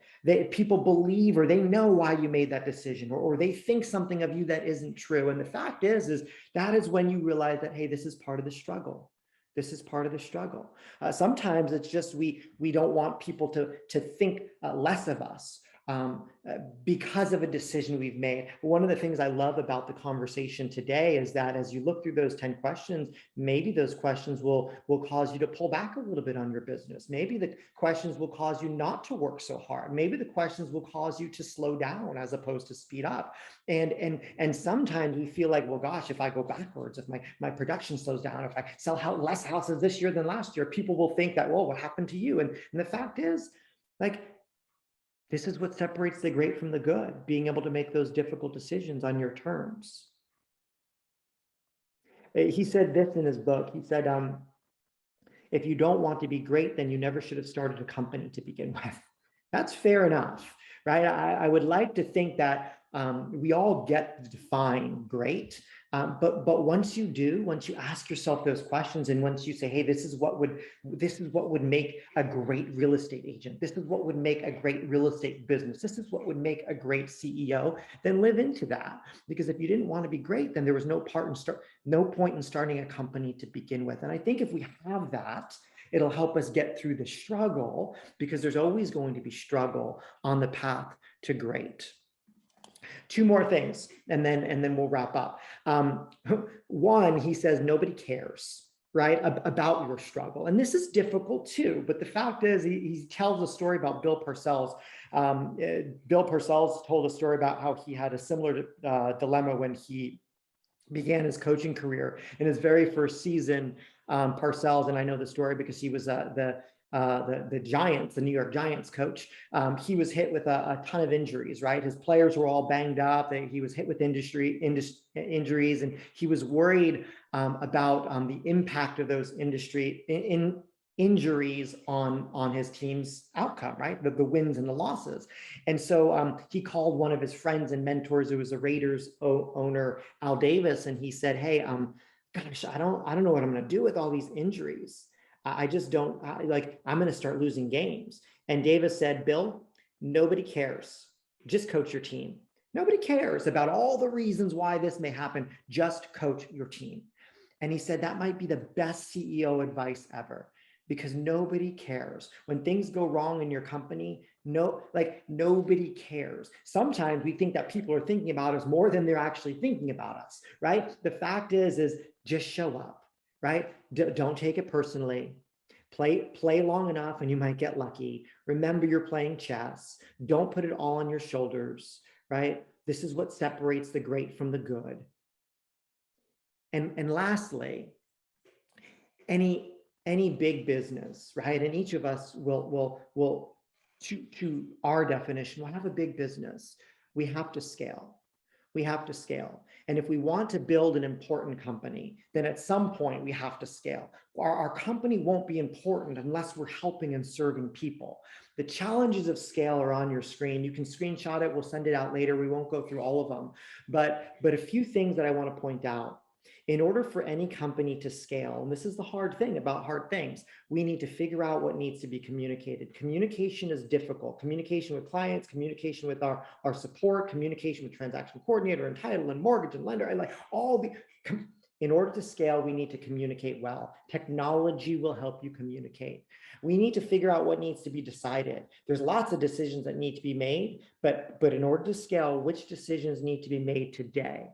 People believe, or they know why you made that decision, or they think something of you that isn't true. And the fact is that is when you realize that, hey, this is part of the struggle. This is part of the struggle. Sometimes it's just we don't want people to think less of us because of a decision we've made. One of the things I love about the conversation today is that as you look through those 10 questions, maybe those questions will cause you to pull back a little bit on your business. Maybe the questions will cause you not to work so hard. Maybe the questions will cause you to slow down as opposed to speed up. And sometimes we feel like, well, gosh, if I go backwards, if my production slows down, if I sell less houses this year than last year, people will think that, well, what happened to you? And the fact is, like, this is what separates the great from the good, being able to make those difficult decisions on your terms. He said this in his book. He said, if you don't want to be great, then you never should have started a company to begin with. That's fair enough, right? I would like to think that we all get to define great, but once you do, once you ask yourself those questions, and once you say, hey, this is what would make a great real estate agent, this is what would make a great real estate business, this is what would make a great CEO, then live into that. Because if you didn't want to be great, then there was no point in starting a company to begin with. And I think if we have that, it'll help us get through the struggle, because there's always going to be struggle on the path to great. 2 more things, and then we'll wrap up. One, he says, nobody cares, right, about your struggle. And this is difficult too, but the fact is, he tells a story about Bill Parcells. Bill Parcells told a story about how he had a similar dilemma when he began his coaching career. In his very first season, Parcells, and I know the story because he was the Giants, the New York Giants coach, he was hit with a ton of injuries, right? His players were all banged up. He was hit with injuries, and he was worried about the impact of those injuries on his team's outcome, right? The wins and the losses. And so he called one of his friends and mentors, who was a Raiders owner, Al Davis, and he said, hey, gosh, I don't know what I'm going to do with all these injuries. I just don't like, I'm going to start losing games. And Davis said, Bill, nobody cares. Just coach your team. Nobody cares about all the reasons why this may happen. Just coach your team. And he said that might be the best CEO advice ever, because nobody cares. When things go wrong in your company, nobody cares. Sometimes we think that people are thinking about us more than they're actually thinking about us, right? The fact is just show up. right? Don't take it personally. Play long enough and you might get lucky. Remember, you're playing chess. Don't put it all on your shoulders, right? This is what separates the great from the good. And lastly, any big business, right? And each of us will to our definition, will have a big business. We have to scale. We have to scale. And if we want to build an important company, then at some point we have to scale. Our company won't be important unless we're helping and serving people. The challenges of scale are on your screen. You can screenshot it. We'll send it out later. We won't go through all of them. But a few things that I want to point out. In order for any company to scale, and this is the hard thing about hard things, we need to figure out what needs to be communicated. Communication is difficult. Communication with clients, communication with our support, communication with transaction coordinator and title and mortgage and lender, and like all the, in order to scale, we need to communicate well. Technology will help you communicate. We need to figure out what needs to be decided. There's lots of decisions that need to be made, but in order to scale, which decisions need to be made today?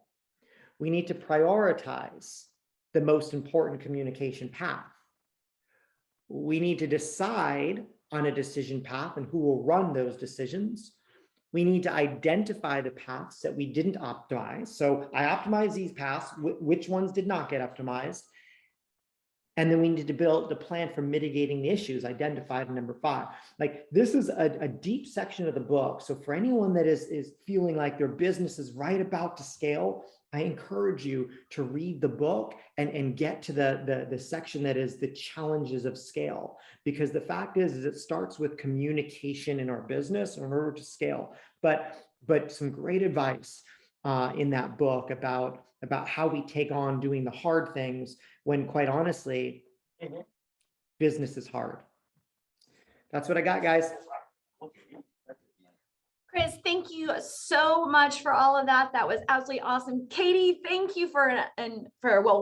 We need to prioritize the most important communication path. We need to decide on a decision path and who will run those decisions. We need to identify the paths that we didn't optimize. So I optimized these paths, which ones did not get optimized? And then we need to build the plan for mitigating the issues identified in number 5. Like this is a deep section of the book. So for anyone that is feeling like their business is right about to scale, I encourage you to read the book and get to the section that is the challenges of scale. Because the fact is it starts with communication in our business in order to scale. But some great advice in that book about how we take on doing the hard things when, quite honestly, business is hard. That's what I got, guys. Chris, thank you so much for all of that. That was absolutely awesome. Katie, thank you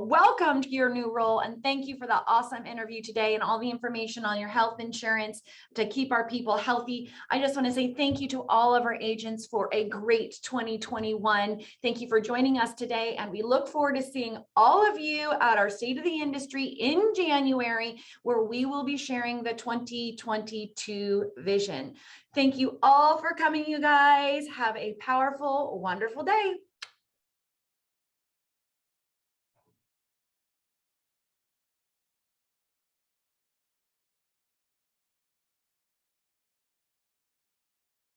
welcome to your new role. And thank you for the awesome interview today and all the information on your health insurance to keep our people healthy. I just want to say thank you to all of our agents for a great 2021. Thank you for joining us today. And we look forward to seeing all of you at our State of the Industry in January, where we will be sharing the 2022 vision. Thank you all for coming, you guys. Have a powerful, wonderful day.